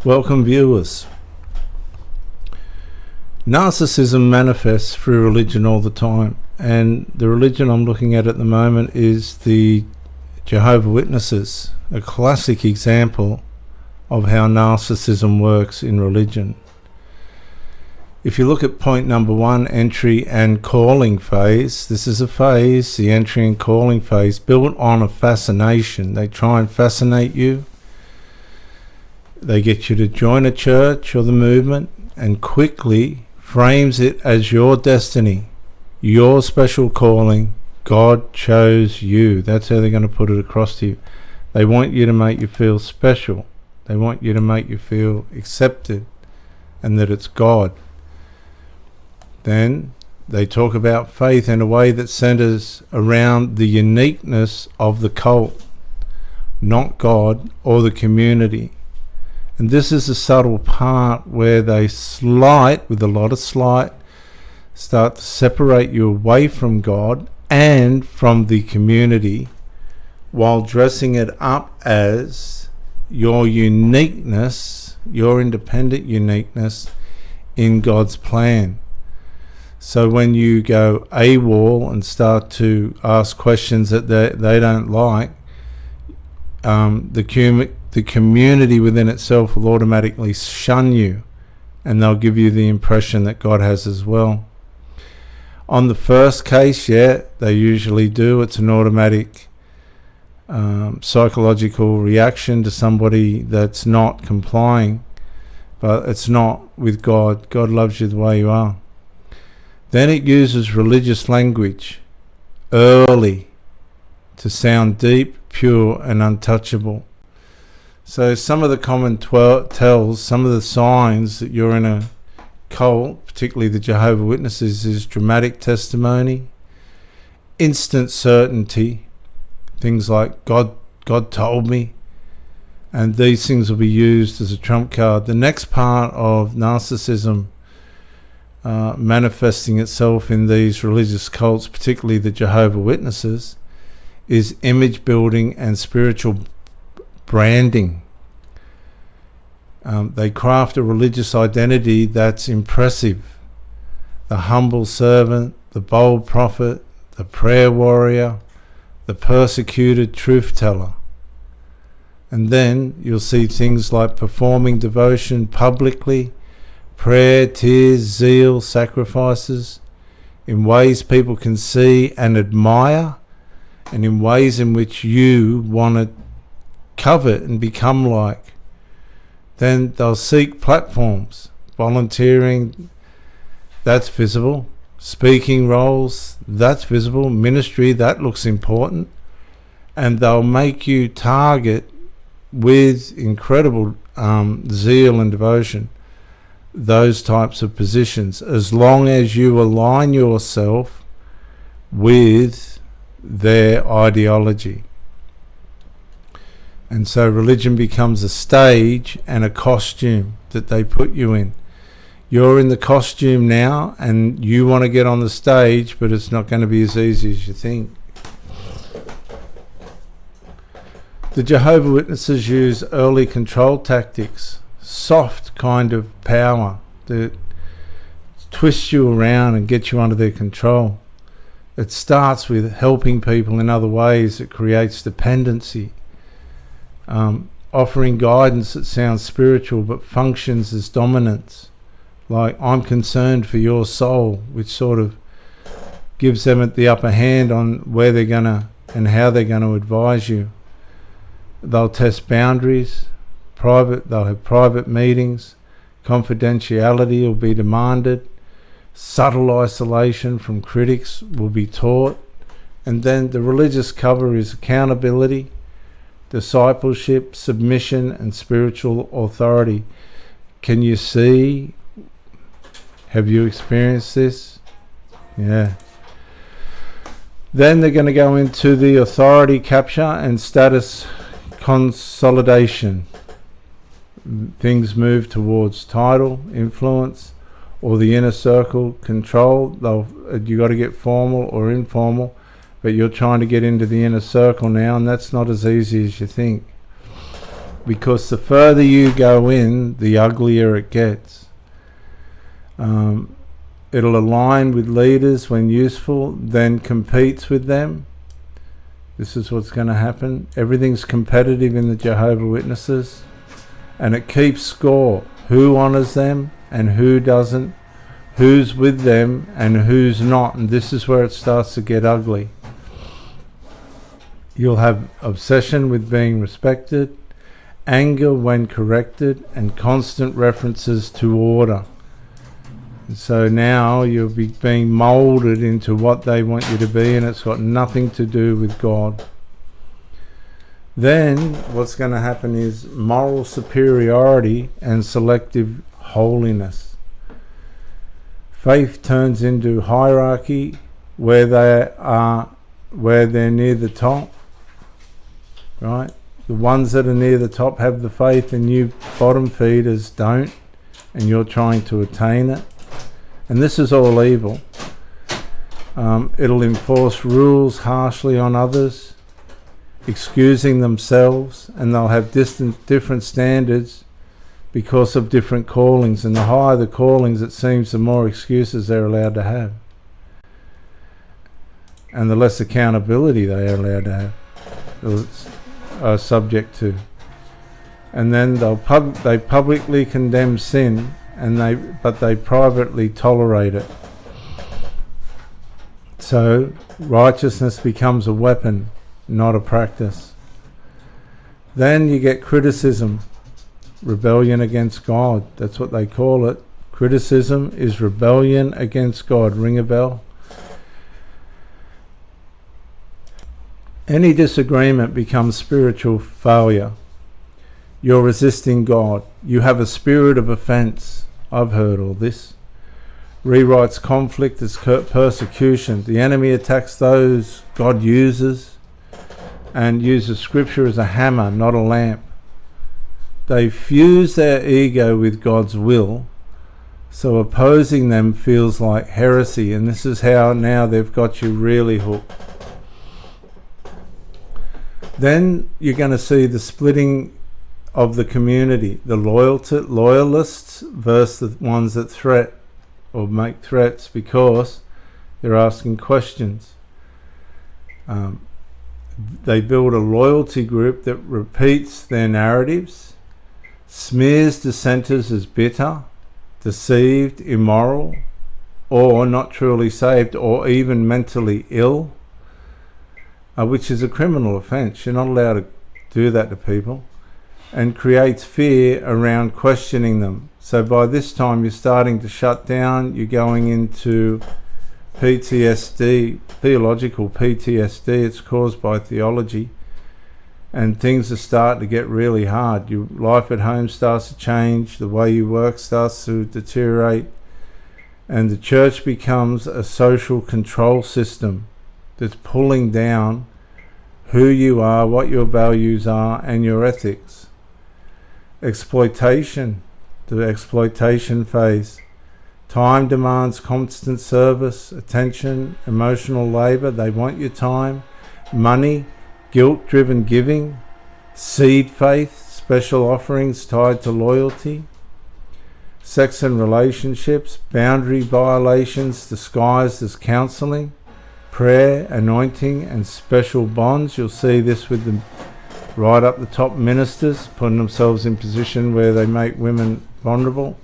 Welcome viewers. Narcissism manifests through religion all the time, and the religion I'm looking at the moment is the Jehovah Witnesses, a classic example of how narcissism works in religion. If you look at point number 1, entry and calling phase, this is a phase, the entry and calling phase, built on a fascination. They try and fascinate you. They get you to join a church or the movement and quickly frames it as your destiny, your special calling. God chose you. That's how they're going to put it across to you. They want you to make you feel special. They want you to make you feel accepted and that it's God. Then they talk about faith in a way that centers around the uniqueness of the cult, not God or the community. And this is a subtle part where they with a lot of slight, start to separate you away from God and from the community, while dressing it up as your uniqueness, your independent uniqueness in God's plan. So when you go AWOL and start to ask questions that they don't like, the community within itself will automatically shun you, and they'll give you the impression that God has as well. On the first case, they usually do. It's an automatic psychological reaction to somebody that's not complying, but it's not with God. God loves you the way you are. Then it uses religious language early to sound deep, pure and untouchable. So some of the common tells, some of the signs that you're in a cult, particularly the Jehovah Witnesses, is dramatic testimony, instant certainty, things like God told me, and these things will be used as a trump card. The next part of narcissism manifesting itself in these religious cults, particularly the Jehovah Witnesses, is image building and spiritual branding. They craft a religious identity that's impressive. The humble servant, the bold prophet, the prayer warrior, the persecuted truth teller. And then you'll see things like performing devotion publicly, prayer, tears, zeal, sacrifices, in ways people can see and admire, and in ways in which you want to covet and become like. Then they'll seek platforms, volunteering, that's visible, speaking roles, that's visible, ministry, that looks important, and they'll make you target with incredible zeal and devotion those types of positions, as long as you align yourself with their ideology. And so religion becomes a stage and a costume that they put you in. You're in the costume now and you want to get on the stage, but it's not going to be as easy as you think. The Jehovah Witnesses use early control tactics, soft kind of power that twists you around and gets you under their control. It starts with helping people in other ways. It creates dependency. Offering guidance that sounds spiritual but functions as dominance, like I'm concerned for your soul, which sort of gives them the upper hand on where they're gonna and how they're going to advise you. They'll test boundaries, they'll have private meetings, confidentiality will be demanded, subtle isolation from critics will be taught, and then the religious cover is accountability, discipleship, submission, and spiritual authority. Can you see? Have you experienced this? Yeah. Then they're going to go into the authority capture and status consolidation. Things move towards title, influence, or the inner circle control. You got to get formal or informal, but you're trying to get into the inner circle now, and that's not as easy as you think. because the further you go in, the uglier it gets. It'll align with leaders when useful, then competes with them. This is what's going to happen. Everything's competitive in the Jehovah Witnesses, and it keeps score. Who honors them and who doesn't, who's with them and who's not, and this is where it starts to get ugly. You'll have obsession with being respected, anger when corrected, and constant references to order. And so now you'll be being molded into what they want you to be, and it's got nothing to do with God. Then what's going to happen is moral superiority and selective holiness. Faith turns into hierarchy where they're near the top, right? The ones that are near the top have the faith, and you bottom feeders don't, and you're trying to attain it. And this is all evil. It'll enforce rules harshly on others, excusing themselves, and they'll have different standards because of different callings. And the higher the callings, it seems, the more excuses they're allowed to have, and the less accountability they are allowed to have, are subject to. And then they publicly condemn sin, but they privately tolerate it. So righteousness becomes a weapon, not a practice. Then you get criticism, rebellion against God. That's what they call it. Criticism is rebellion against God. Ring a bell? Any disagreement becomes spiritual failure. You're resisting God. You have a spirit of offense. I've heard all this. Rewrites conflict as persecution. The enemy attacks those God uses, and uses scripture as a hammer, not a lamp. They fuse their ego with God's will, so opposing them feels like heresy, and this is how now they've got you really hooked. Then you're going to see the splitting of the community, the loyalists versus the ones that threat or make threats because they're asking questions. They build a loyalty group that repeats their narratives, smears dissenters as bitter, deceived, immoral, or not truly saved, or even mentally ill, which is a criminal offence. You're not allowed to do that to people, and creates fear around questioning them. So by this time you're starting to shut down, you're going into PTSD, theological PTSD. It's caused by theology, and things are starting to get really hard. Your life at home starts to change, the way you work starts to deteriorate, and the church becomes a social control system that's pulling down who you are, what your values are, and your ethics. Exploitation, the exploitation phase. Time demands constant service, attention, emotional labor. They want your time. Money, guilt-driven giving, seed faith, special offerings tied to loyalty. Sex and relationships, boundary violations disguised as counseling, prayer, anointing, and special bonds. You'll see this with the right up the top ministers putting themselves in position where they make women vulnerable.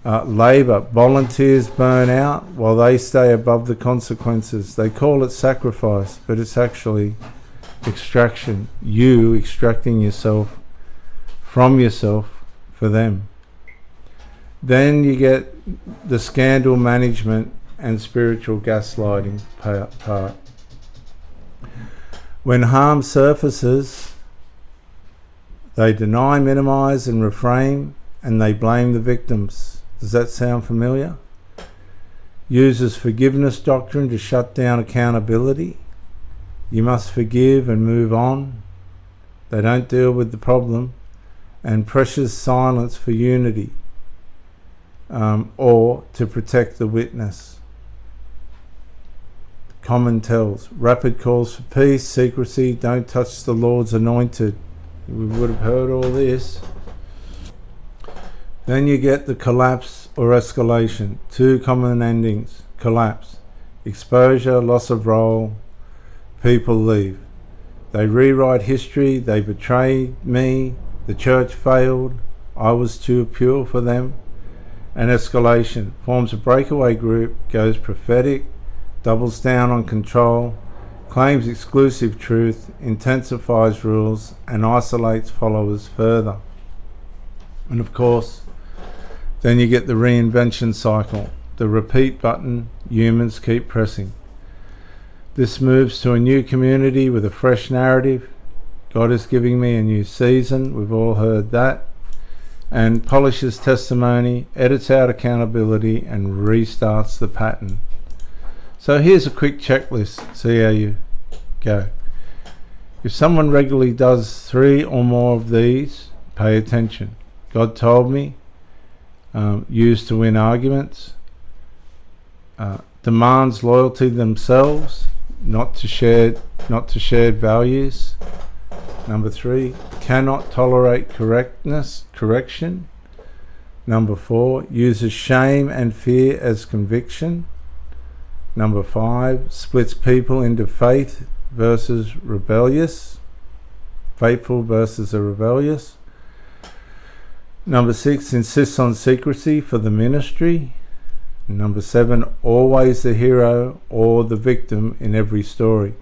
Labour, volunteers burn out while they stay above the consequences. They call it sacrifice, but it's actually extraction. You extracting yourself from yourself for them. Then you get the scandal management and spiritual gaslighting part. When harm surfaces, they deny, minimize, and reframe, and they blame the victims. Does that sound familiar? Uses forgiveness doctrine to shut down accountability. You must forgive and move on. They don't deal with the problem, and pressures silence for unity, or to protect the witness. Common tells, rapid calls for peace, secrecy, don't touch the Lord's anointed. we would have heard all this. Then you get the collapse or escalation. Two common endings. Collapse. Exposure, loss of role, people leave. They rewrite history, they betray me, the church failed, I was too pure for them. And escalation. Forms a breakaway group, goes prophetic, doubles down on control, claims exclusive truth, intensifies rules, and isolates followers further. And of course, then you get the reinvention cycle, the repeat button humans keep pressing. This moves to a new community with a fresh narrative. God is giving me a new season, we've all heard that. And polishes testimony, edits out accountability, and restarts the pattern. So here's a quick checklist, see how you go. If someone regularly does 3 or more of these, pay attention. God told me, used to win arguments, demands loyalty themselves, not to shared values. Number 3, cannot tolerate correction. Number 4, uses shame and fear as conviction. Number 5, splits people into faithful versus rebellious. Number 6, insists on secrecy for the ministry. Number 7, always the hero or the victim in every story.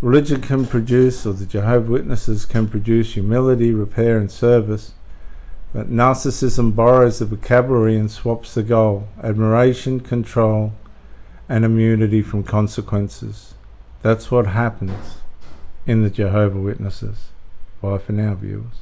Religion can produce, or the Jehovah Witnesses can produce, humility, repair and service, but narcissism borrows the vocabulary and swaps the goal: admiration, control, and immunity from consequences. That's what happens in the Jehovah Witnesses. Bye for now, viewers.